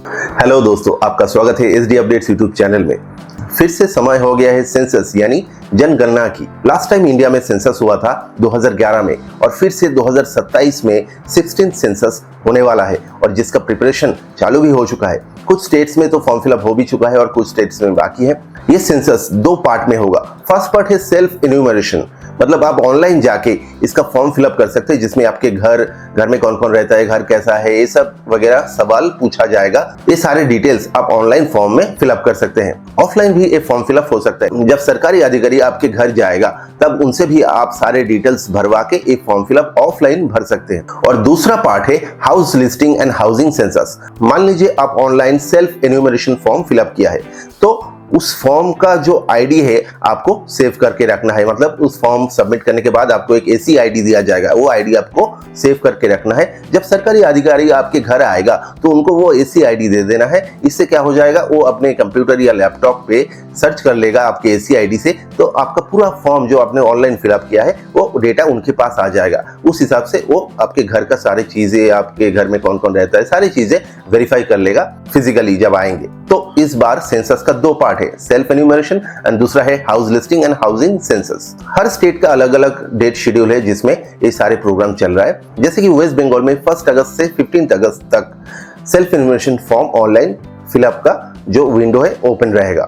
Hello दोस्तों, आपका स्वागत है एसडी अपडेट्स यूट्यूब चैनल में। फिर से समय हो गया है सेंसस यानी जनगणना की। लास्ट टाइम इंडिया में सेंसस हुआ था 2011 में और फिर से 2027 में 16th सेंसस होने वाला है और जिसका प्रिपरेशन चालू भी हो चुका है। कुछ स्टेट्स में तो फॉर्म फिलअप हो भी चुका है और कुछ स्टेट्स में बाकी है। ये सेंसस 2 पार्ट में होगा। फर्स्ट पार्ट है सेल्फ इन्यूमरेशन, मतलब आप ऑनलाइन जाके इसका फॉर्म फिलअप कर सकते हैं, जिसमें आपके घर में कौन कौन रहता है, घर कैसा है, ये सब वगैरह सवाल पूछा जाएगा। ये सारे डिटेल्स आप ऑनलाइन फॉर्म में फिलअप कर सकते हैं। ऑफलाइन भी ये फॉर्म फिलअप हो सकता है। जब सरकारी अधिकारी आपके घर जाएगा तब उनसे भी आप सारे डिटेल्स भरवा के एक फॉर्म फिलअप ऑफलाइन भर सकते हैं। और दूसरा पार्ट है house listing and housing census. मान लीजिए आप online self enumeration form fill up किया है, तो उस फॉर्म का जो आईडी है आपको सेव करके रखना है। मतलब उस फॉर्म सबमिट करने के बाद आपको एक ऐसी आईडी दिया जाएगा, वो आईडी आपको सेव करके रखना है। जब सरकारी अधिकारी आपके घर आएगा तो उनको वो ऐसी आईडी दे देना है। इससे क्या हो जाएगा, वो अपने कंप्यूटर या लैपटॉप पे सर्च कर लेगा आपके ऐसी आईडी से, तो आपका पूरा फॉर्म जो आपने ऑनलाइन फिलअप किया है वो डेटा उनके पास आ जाएगा। उस हिसाब से वो आपके घर का सारी चीजें, आपके घर में कौन कौन रहता है, सारी चीजें वेरीफाई कर लेगा फिजिकली जब आएंगे। तो इस बार सेंसस का 2 पार्ट है, सेल्फ एन्यूमरेशन एंड दूसरा है house listing and housing census. Her state का अलग अलग डेट शेड्यूल है जिसमें ये सारे प्रोग्राम चल रहा है। जैसे कि वेस्ट बंगाल में 1 अगस्त से 15 अगस्त तक self enumeration form online fill up का जो विंडो है ओपन रहेगा।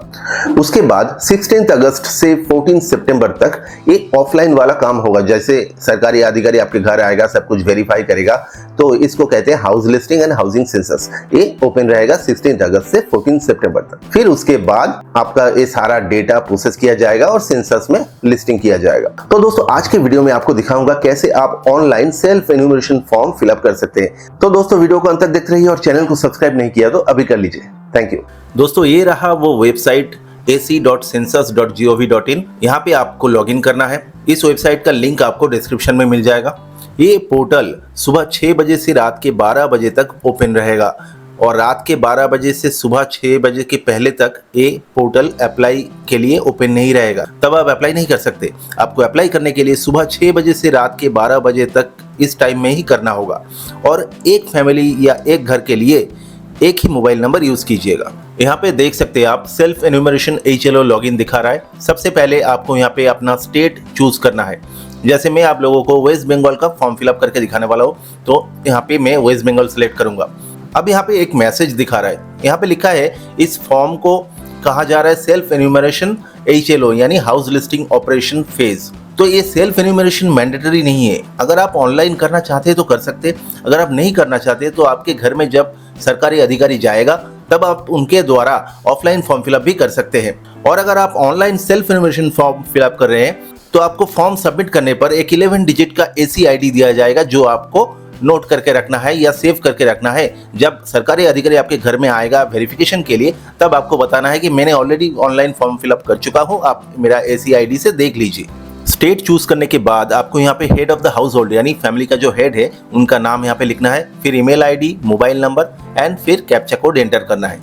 उसके बाद 16 अगस्त से 14 सितंबर तक एक ऑफलाइन वाला काम होगा। जैसे सरकारी अधिकारी आपके घर आएगा, सब कुछ वेरीफाई करेगा, तो इसको कहते हैं house listing and housing census. ये ओपन रहेगा 16 अगस्त से 14 सितंबर तक। फिर उसके बाद आपका ये सारा डेटा प्रोसेस किया जाएगा और सेंसस में लिस्टिंग किया जाएगा। तो दोस्तों, आज के वीडियो में आपको दिखाऊंगा कैसे आप online self enumeration form fill up कर सकते हैं। तो दोस्तों, वीडियो को अंत तक देखते रहिए और चैनल को सब्सक्राइब नहीं किया तो अभी कर लीजिए। Thank you. दोस्तों, ये रहा वो वेबसाइट ac.census.gov.in। यहाँ पे आपको लॉगिन करना है। इस वेबसाइट का लिंक आपको डिस्क्रिप्शन में मिल जाएगा। ये पोर्टल सुबह 6 बजे से रात के 12 बजे तक ओपन रहेगा और रात के 12 बजे से सुबह 6 बजे के पहले तक ये पोर्टल अप्लाई के लिए ओपन नहीं रहेगा। तब आप अप्लाई नहीं कर सकते। आपको अप्लाई करने के लिए सुबह 6 बजे से रात के 12 बजे तक इस टाइम में ही करना होगा और एक फैमिली या एक घर के लिए एक ही मोबाइल नंबर यूज कीजिएगा। यहाँ पे देख सकते हैं आप सेल्फ एन्यूमरेशन HLO लॉगिन दिखा रहा है। सबसे पहले आपको यहाँ पे अपना स्टेट चूज करना है। जैसे मैं आप लोगों को वेस्ट बंगाल का फॉर्म फिलअप करके दिखाने वाला हूँ, तो यहाँ पे मैं वेस्ट बंगाल सिलेक्ट करूंगा। अब यहाँ पे एक मैसेज दिखा रहा है, यहाँ पे लिखा है इस फॉर्म को कहा जा रहा है सेल्फ एन्यूमरेशन HLO यानी हाउस लिस्टिंग ऑपरेशन फेज। तो ये सेल्फ एन्यूमरेशन मैंडेटरी नहीं है। अगर आप ऑनलाइन करना चाहते हैं तो कर सकते हैं। अगर आप नहीं करना चाहते तो आपके घर में जब सरकारी अधिकारी जाएगा तब आप उनके द्वारा ऑफलाइन फॉर्म फिलअप भी कर सकते हैं। और अगर आप online self enumeration form fill up कर रहे हैं तो आपको फॉर्म सबमिट करने पर एक 11 डिजिट का ऐसी आईडी दिया जाएगा जो आपको नोट करके रखना है या सेव करके रखना है। जब सरकारी अधिकारी आपके घर में आएगा वेरिफिकेशन के लिए, तब आपको बताना है कि मैंने ऑलरेडी ऑनलाइन फॉर्म फिलअप कर चुका हूँ, आप मेरा ऐसी आईडी से देख लीजिए। स्टेट चूज करने के बाद आपको यहाँ पे head of the house hold यानी फैमिली का जो हेड है उनका नाम यहाँ पे लिखना है, फिर email ID, mobile number and फिर कैप्चा कोड एंटर करना है।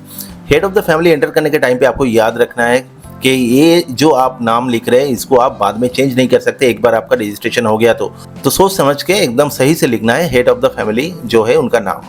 Head of the family enter करने के टाइम पे आपको याद रखना है कि ये जो आप नाम लिख रहे हैं इसको आप बाद में चेंज नहीं कर सकते। एक बार आपका रजिस्ट्रेशन हो गया तो सोच समझ के एकदम सही से लिखना है हेड ऑफ द फैमिली जो है उनका नाम।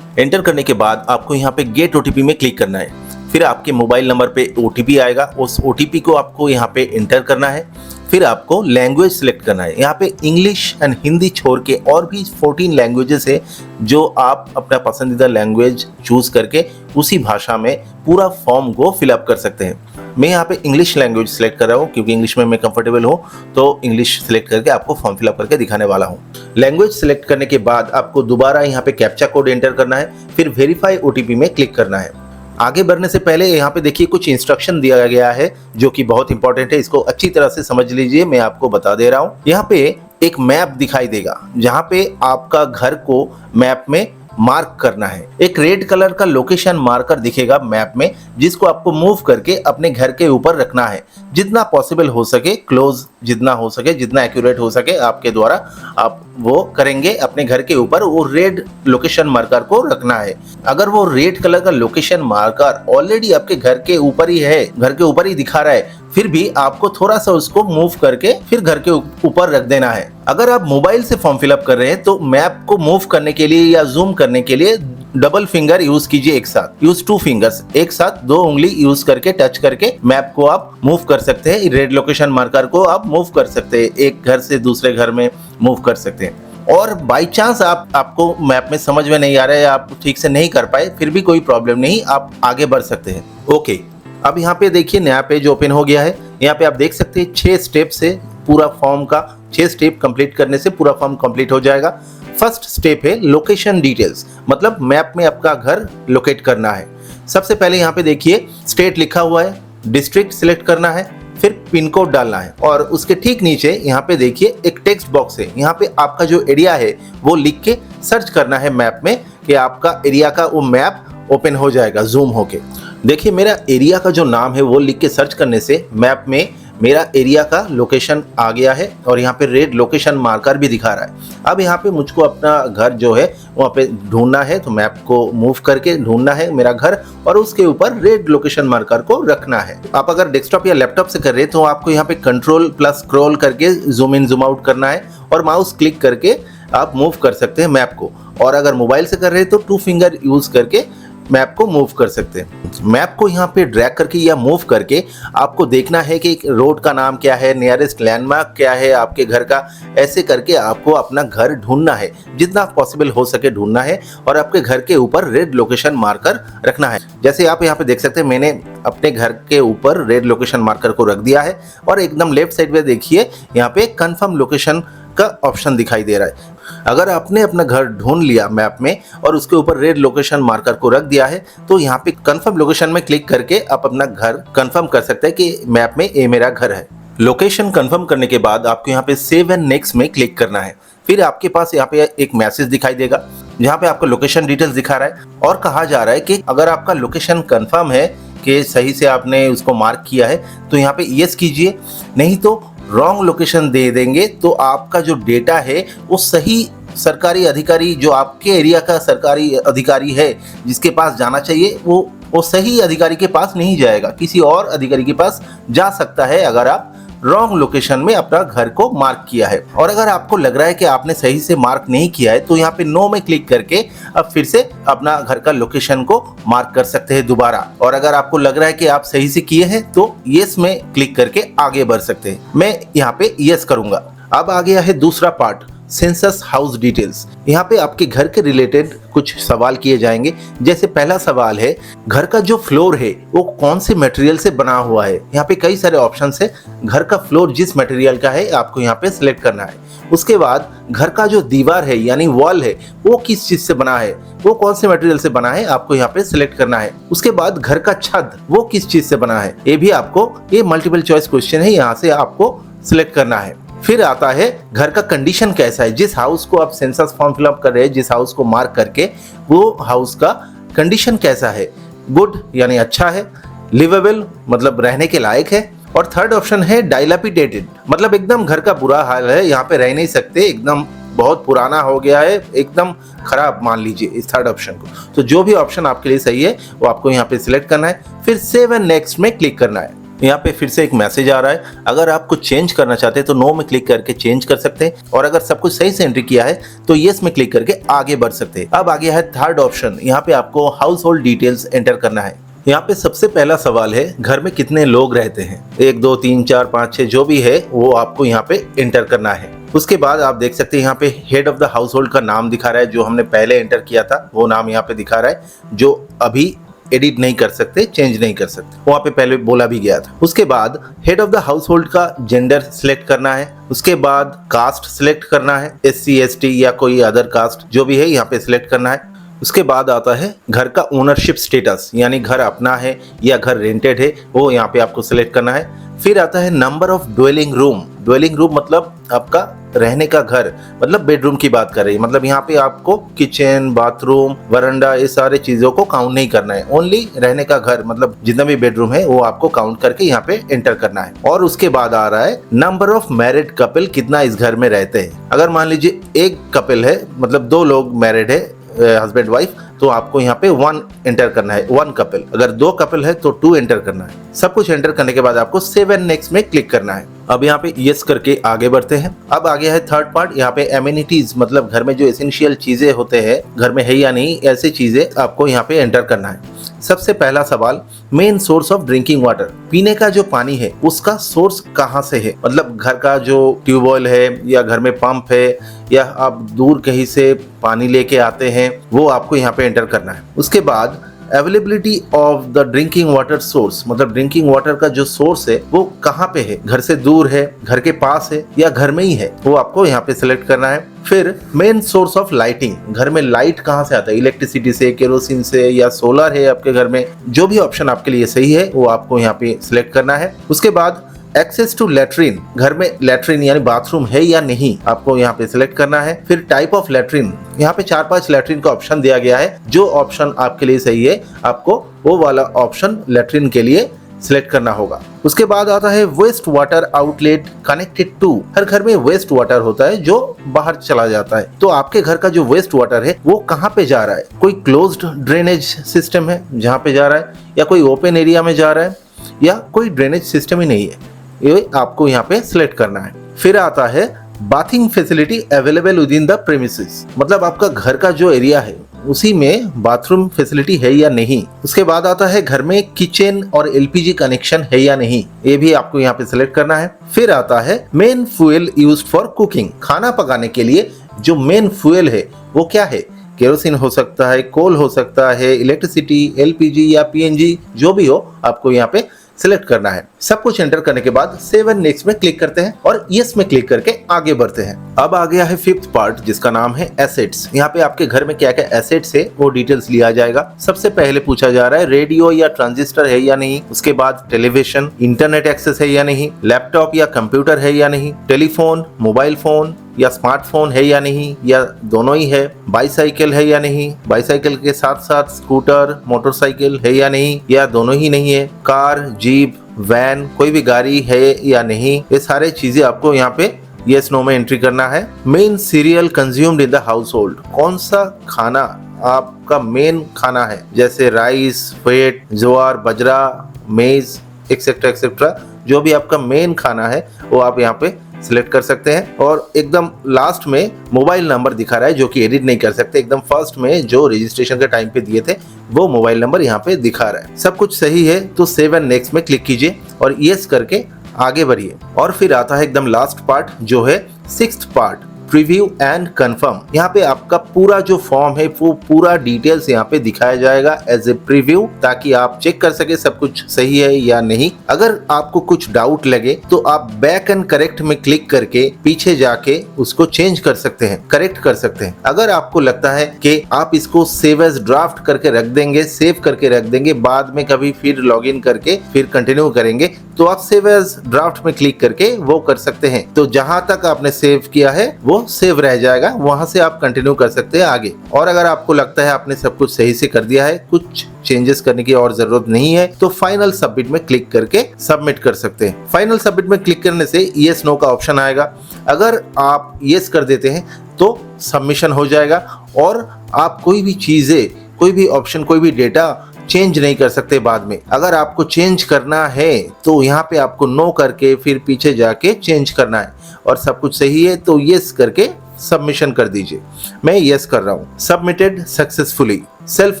एंटर करने के बाद आपको यहाँ पे गेट OTP में क्लिक करना है। फिर आपके मोबाइल नंबर पे OTP आएगा, उस OTP को आपको यहाँ पे एंटर करना है। फिर आपको लैंग्वेज सिलेक्ट करना है। यहाँ पे इंग्लिश एंड हिंदी छोड़ के और भी 14 लैंग्वेजेस है जो आप अपना पसंदीदा लैंग्वेज चूज करके उसी भाषा में पूरा फॉर्म को फिलअप कर सकते हैं। मैं यहाँ पे इंग्लिश लैंग्वेज सिलेक्ट कर रहा हूँ क्योंकि इंग्लिश में मैं कंफर्टेबल हूँ, तो इंग्लिश सिलेक्ट करके आपको फॉर्म फिलअप करके दिखाने वाला हूँ। लैंग्वेज सिलेक्ट करने के बाद आपको दोबारा यहाँ पे कैप्चा कोड एंटर करना है, फिर वेरीफाई OTP में क्लिक करना है। आगे बढ़ने से पहले यहाँ पे देखिए कुछ इंस्ट्रक्शन दिया गया है जो कि बहुत इंपॉर्टेंट है। इसको अच्छी तरह से समझ लीजिए, मैं आपको बता दे रहा हूँ। यहाँ पे एक मैप दिखाई देगा जहाँ पे आपका घर को मैप में मार्क करना है। एक रेड कलर का लोकेशन मार्कर दिखेगा मैप में, जिसको आपको मूव करके अपने घर के ऊपर रखना है। जितना पॉसिबल हो सके, क्लोज जितना हो सके, जितना एक्यूरेट हो सके आपके द्वारा आप वो करेंगे। अपने घर के ऊपर वो रेड लोकेशन मार्कर को रखना है। अगर वो रेड कलर का लोकेशन मार्कर ऑलरेडी आपके घर के ऊपर ही है, घर के ऊपर ही दिखा रहा है, फिर भी आपको थोड़ा सा उसको मूव करके फिर घर के ऊपर रख देना है। अगर आप मोबाइल से फॉर्म फिलअप कर रहे हैं तो मैप को मूव करने के लिए या जूम करने के लिए डबल फिंगर यूज कीजिए एक साथ, यूज 2 फिंगर्स, एक साथ 2 उंगली यूज करके टच करके मैप को आप मूव कर सकते हैं। रेड लोकेशन मार्कर को आप मूव कर सकते हैं, एक घर से दूसरे घर में मूव कर सकते हैं। और बाई चांस आपको मैप में समझ में नहीं आ रहा है, आप ठीक से नहीं कर पाए, फिर भी कोई प्रॉब्लम नहीं, आप आगे बढ़ सकते हैं। ओके, अब यहाँ पे देखिए नया पेज ओपन हो गया है। यहाँ पे आप देख सकते हैं 6 स्टेप से पूरा फॉर्म का 6 स्टेप कंप्लीट करने से पूरा फॉर्म कंप्लीट हो जाएगा। फर्स्ट स्टेप है लोकेशन डिटेल्स, मतलब मैप में आपका घर लोकेट करना है। सबसे पहले यहाँ पे देखिए स्टेट लिखा हुआ है, डिस्ट्रिक्ट सिलेक्ट करना है, फिर पिन कोड डालना है और उसके ठीक नीचे यहाँ पे देखिए एक टेक्स्ट बॉक्स है। यहाँ पे आपका जो एरिया है वो लिख के सर्च करना है मैप में कि आपका एरिया का वो मैप ओपन हो जाएगा जूम होके। देखिए मेरा एरिया का जो नाम है वो लिख के सर्च करने से मैप में मेरा एरिया का लोकेशन आ गया है और यहाँ पे रेड लोकेशन मार्कर भी दिखा रहा है। अब यहाँ पे मुझको अपना घर जो है वहाँ पे ढूंढना है, तो मैप को मूव करके ढूंढना है मेरा घर और उसके ऊपर रेड लोकेशन मार्कर को रखना है। आप अगर डेस्कटॉप या लैपटॉप से कर रहे हैं तो आपको यहाँ पे कंट्रोल प्लस स्क्रॉल करके जूम इन जूम आउट करना है और माउस क्लिक करके आप मूव कर सकते हैं मैप को। और अगर मोबाइल से कर रहे हैं तो 2 फिंगर यूज करके मैप को मूव कर सकते हैं। मैप को यहाँ पे ड्रैग करके या मूव करके आपको देखना है कि रोड का नाम क्या है, नियरेस्ट लैंडमार्क क्या है आपके घर का, ऐसे करके आपको अपना घर ढूंढना है, जितना पॉसिबल हो सके ढूंढना है और आपके घर के ऊपर रेड लोकेशन मार्कर रखना है। जैसे आप यहाँ पे देख सकते हैं मैंने अपने घर के ऊपर रेड लोकेशन मार्कर को रख दिया है और एकदम लेफ्ट साइड में देखिए यहाँ पे कंफर्म लोकेशन का ऑप्शन दिखाई दे रहा है। अगर आपने अपना घर ढूंढ लिया मैप में और उसके ऊपर रेड लोकेशन मार्कर को रख दिया है तो यहाँ पे कंफर्म लोकेशन में क्लिक करके आप अपना घर कंफर्म कर सकते हैं कि मैप में ये मेरा घर है। लोकेशन कंफर्म करने के बाद आपको यहाँ पे सेव एंड नेक्स्ट में क्लिक करना है। फिर आपके पास यहाँ पे एक मैसेज दिखाई देगा जहाँ पे आपका लोकेशन डिटेल्स दिखा रहा है और कहा जा रहा है कि अगर आपका लोकेशन कंफर्म है कि सही से आपने उसको मार्क किया है तो यहाँ पे यस कीजिए, नहीं तो रॉन्ग लोकेशन दे देंगे तो आपका जो डेटा है वो सही सरकारी अधिकारी, जो आपके एरिया का सरकारी अधिकारी है जिसके पास जाना चाहिए, वो सही अधिकारी के पास नहीं जाएगा, किसी और अधिकारी के पास जा सकता है अगर आप रॉन्ग लोकेशन में अपना घर को मार्क किया है। और अगर आपको लग रहा है कि आपने सही से मार्क नहीं किया है तो यहाँ पे नो में क्लिक करके अब फिर से अपना घर का लोकेशन को मार्क कर सकते हैं दोबारा। और अगर आपको लग रहा है कि आप सही से किए हैं तो यस में क्लिक करके आगे बढ़ सकते हैं। मैं यहाँ पे यस करूंगा। अब आ गया है दूसरा पार्ट, सेंसस हाउस डिटेल्स। यहाँ पे आपके घर के रिलेटेड कुछ सवाल किए जाएंगे। जैसे पहला सवाल है घर का जो फ्लोर है वो कौन से मटेरियल से बना हुआ है। यहाँ पे कई सारे ऑप्शंस है। घर का फ्लोर जिस मटेरियल का है आपको यहाँ पे सिलेक्ट करना है। उसके बाद घर का जो दीवार है यानी वॉल है वो किस चीज से बना है, वो कौन से मटेरियल से बना है, आपको यहाँ पे सिलेक्ट करना है। उसके बाद घर का छत वो किस चीज से बना है, ये भी आपको, ये मल्टीपल चॉइस क्वेश्चन है, यहाँ से आपको सिलेक्ट करना है। फिर आता है घर का कंडीशन कैसा है, जिस हाउस को आप सेंसस फॉर्म फिलअप कर रहे हैं, जिस हाउस को मार्क करके वो हाउस का कंडीशन कैसा है, गुड यानी अच्छा है, लिवेबल मतलब रहने के लायक है, और थर्ड ऑप्शन है डाइलापिडेटेड मतलब एकदम घर का बुरा हाल है, यहाँ पे रह नहीं सकते, एकदम बहुत पुराना हो गया है, एकदम खराब मान लीजिए इस थर्ड ऑप्शन को। तो जो भी ऑप्शन आपके लिए सही है वो आपको यहाँ पे सिलेक्ट करना है, फिर सेव एंड नेक्स्ट में क्लिक करना है। यहाँ पे फिर से एक मैसेज आ रहा है, अगर आप कुछ चेंज करना चाहते हैं तो नो में क्लिक करके चेंज कर सकते हैं, और अगर सब कुछ सही से एंट्री किया है तो यस में क्लिक करके आगे बढ़ सकते हैं। अब आ गया है थर्ड ऑप्शन, यहाँ पे आपको हाउस होल्ड डिटेल्स एंटर करना है। यहाँ पे सबसे पहला सवाल है घर में कितने लोग रहते हैं, 1 2 3 4 5 6 जो भी है वो आपको यहाँ पे एंटर करना है। उसके बाद आप देख सकते हैं यहाँ पे head of the house hold का नाम दिखा रहा है, जो हमने पहले एंटर किया था वो नाम यहाँ पे दिखा रहा है, जो अभी एडिट नहीं कर सकते, चेंज नहीं कर सकते, वहाँ पे पहले बोला भी गया था। उसके बाद head of the house hold का जेंडर सिलेक्ट करना है। उसके बाद कास्ट सिलेक्ट करना है, SC ST या कोई अदर कास्ट जो भी है यहाँ पे सिलेक्ट करना है। उसके बाद आता है घर का ओनरशिप स्टेटस, यानी घर अपना है या घर रेंटेड है, वो यहाँ पे आपको सिलेक्ट करना है। फिर आता है number of dwelling room, dwelling room मतलब आपका रहने का घर, मतलब बेडरूम की बात कर रही है, मतलब यहाँ पे आपको किचन, बाथरूम, वरांडा ये सारे चीजों को काउंट नहीं करना है, ओनली रहने का घर मतलब जितना भी बेडरूम है वो आपको काउंट करके यहाँ पे एंटर करना है। और उसके बाद आ रहा है नंबर ऑफ मैरिड कपल, कितना इस घर में रहते हैं। अगर मान लीजिए एक कपल है मतलब 2 लोग मैरिड है, हस्बैंड वाइफ, तो आपको यहाँ पे 1 एंटर करना है, 1 कपल। अगर 2 कपल है तो 2 एंटर करना है। सब कुछ एंटर करने के बाद आपको सेव एंड नेक्स्ट में क्लिक करना है। अब यहाँ पे यस करके आगे बढ़ते हैं। अब आगे है थर्ड पार्ट, यहाँ पे एमिनिटीज मतलब घर में जो एसेंशियल चीजें होते हैं घर में है या नहीं, ऐसी चीजें आपको यहाँ पे एंटर करना है। सबसे पहला सवाल, main source of drinking water, पीने का जो पानी है उसका सोर्स कहाँ से है, मतलब घर का जो ट्यूबवेल है या घर में पंप है या आप दूर कहीं से पानी लेके आते हैं, वो आपको यहाँ पे एंटर करना है। उसके बाद availability of the drinking water source, मतलब ड्रिंकिंग वाटर का जो सोर्स है वो कहाँ पे है, घर से दूर है, घर के पास है या घर में ही है, वो आपको यहाँ पे सिलेक्ट करना है। फिर मेन सोर्स ऑफ लाइटिंग, घर में लाइट कहाँ से आता है, इलेक्ट्रिसिटी से, केरोसिन से या सोलर है आपके घर में, जो भी ऑप्शन आपके लिए सही है वो आपको यहाँ पे सिलेक्ट करना है। उसके बाद एक्सेस टू लेट्रिन, घर में लेट्रिन यानी बाथरूम है या नहीं, आपको यहाँ पे सिलेक्ट करना है। फिर टाइप ऑफ लेट्रिन, यहाँ पे 4-5 लेट्रिन का ऑप्शन दिया गया है, जो ऑप्शन आपके लिए सही है आपको वो वाला ऑप्शन लेट्रिन के लिए सिलेक्ट करना होगा। उसके बाद आता है waste water outlet connected to, हर घर में वेस्ट वाटर होता है जो बाहर चला जाता है, तो आपके घर का जो वेस्ट वाटर है वो कहाँ पे जा रहा है, कोई क्लोज्ड ड्रेनेज सिस्टम है जहाँ पे जा रहा है या कोई ओपन एरिया में जा रहा है या कोई ड्रेनेज सिस्टम ही नहीं है, ये आपको यहाँ पे सिलेक्ट करना है। फिर आता है bathing facility available with in the premises, मतलब आपका घर का जो एरिया है उसी में बाथरूम फैसिलिटी है या नहीं। उसके बाद आता है घर में किचन और एलपीजी कनेक्शन है या नहीं, ये भी आपको यहाँ पे सिलेक्ट करना है। फिर आता है main fuel used for cooking, खाना पकाने के लिए जो मेन फ्यूल है वो क्या है, केरोसिन हो सकता है, कोल हो सकता है, इलेक्ट्रिसिटी, एलपीजी या पीएनजी, जो भी हो आपको यहाँ पे सिलेक्ट करना है। सब कुछ एंटर करने के बाद सेव एंड नेक्स्ट में क्लिक करते हैं और यस में क्लिक करके आगे बढ़ते हैं। अब आ गया है फिफ्थ पार्ट जिसका नाम है एसेट्स। यहाँ पे आपके घर में क्या क्या एसेट्स है वो डिटेल्स लिया जाएगा। सबसे पहले पूछा जा रहा है रेडियो या ट्रांजिस्टर है या नहीं, उसके बाद टेलीविजन, इंटरनेट एक्सेस है या नहीं, लैपटॉप या कंप्यूटर है या नहीं, टेलीफोन, मोबाइल फोन या स्मार्टफोन है या नहीं या दोनों ही है, बाईसाइकिल है या नहीं, बाईसाइकिल के साथ साथ स्कूटर, मोटरसाइकिल है या नहीं या दोनों ही नहीं है, कार, जीप, वैन, कोई भी गाड़ी है या नहीं, ये सारे चीजें आपको यहाँ पे यस नो में एंट्री करना है। Main serial consumed in the house hold, कौन सा खाना आपका मेन खाना है, जैसे राइस, व्हीट, ज्वार, बजरा, मेज एक्सेट्रा एक्सेट्रा, जो भी आपका मेन खाना है वो आप यहाँ पे सिलेक्ट कर सकते हैं। और एकदम लास्ट में मोबाइल नंबर दिखा रहा है जो कि एडिट नहीं कर सकते, एकदम फर्स्ट में जो रजिस्ट्रेशन के टाइम पे दिए थे वो मोबाइल नंबर यहाँ पे दिखा रहा है। सब कुछ सही है तो सेव एंड नेक्स्ट में क्लिक कीजिए और यस करके आगे बढ़िए। और फिर आता है एकदम लास्ट पार्ट जो है sixth part, preview and confirm. यहाँ पे आपका पूरा जो फॉर्म है वो पूरा डिटेल्स यहाँ पे दिखाया जाएगा एज ए प्रीव्यू, ताकि आप चेक कर सके सब कुछ सही है या नहीं। अगर आपको कुछ डाउट लगे तो आप बैक एंड करेक्ट में क्लिक करके पीछे जाके उसको चेंज कर सकते हैं, करेक्ट कर सकते हैं। अगर आपको लगता है कि आप इसको सेव एज ड्राफ्ट करके रख देंगे, सेव करके रख देंगे, बाद में कभी फिर लॉग इन करके फिर कंटिन्यू करेंगे, तो आप सेव एज ड्राफ्ट में क्लिक करके वो कर सकते हैं। तो जहां तक आपने सेव किया है वो सेव रह जाएगा, वहां से आप कंटिन्यू कर सकते हैं आगे। और अगर आपको लगता है आपने सब कुछ सही से कर दिया है, कुछ चेंजेस करने की और जरूरत नहीं है, तो फाइनल सबमिट में क्लिक करके सबमिट कर सकते हैं। फाइनल सबमिट में क्लिक करने से यस नो का ऑप्शन आएगा। अगर आप यस कर देते हैं तो सबमिशन हो जाएगा और आप कोई भी चीजें, कोई भी ऑप्शन, कोई भी डेटा चेंज नहीं कर सकते बाद में। अगर आपको चेंज करना है तो यहाँ पे आपको नो करके फिर पीछे जाके चेंज करना है, और सब कुछ सही है तो यस करके सबमिशन कर दीजिए। मैं यस कर रहा हूँ। Submitted successfully, self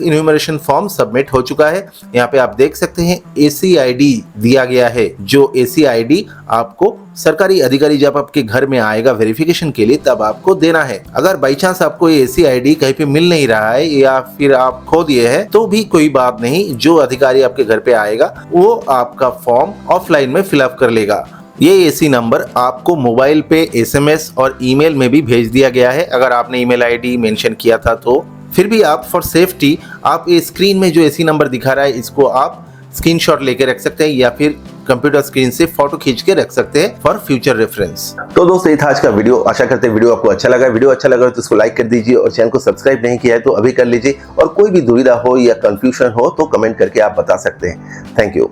enumeration form submit हो चुका है। यहाँ पे आप देख सकते हैं ACID दिया गया है, जो ACID आपको सरकारी अधिकारी जब आपके घर में आएगा वेरिफिकेशन के लिए तब आपको देना है। अगर बाई चांस आपको ये ACID कहीं पे मिल नहीं रहा है या फिर आप खो दिए हैं तो भी कोई बात नहीं, जो अधिकारी आपके घर पे आएगा वो आपका फॉर्म ऑफलाइन में फिलअप कर लेगा। ये AC नंबर आपको मोबाइल पे SMS और ईमेल में भी भेज दिया गया है। अगर आपने ईमेल ID मेंशन किया था तो फिर भी आप फॉर सेफ्टी आप ये स्क्रीन में जो AC नंबर दिखा रहा है इसको आप स्क्रीनशॉट लेके रख सकते हैं या फिर कंप्यूटर स्क्रीन से फोटो खींच के रख सकते हैं फॉर फ्यूचर रेफरेंस। तो दोस्तों ये था आज का वीडियो। आशा करते हैं वीडियो आपको अच्छा लगा। वीडियो अच्छा लगा तो इसको लाइक कर दीजिए और चैनल को सब्सक्राइब नहीं किया है तो अभी कर लीजिए। और कोई भी दुविधा हो या कंफ्यूजन हो तो कमेंट करके आप बता सकते हैं। Thank you.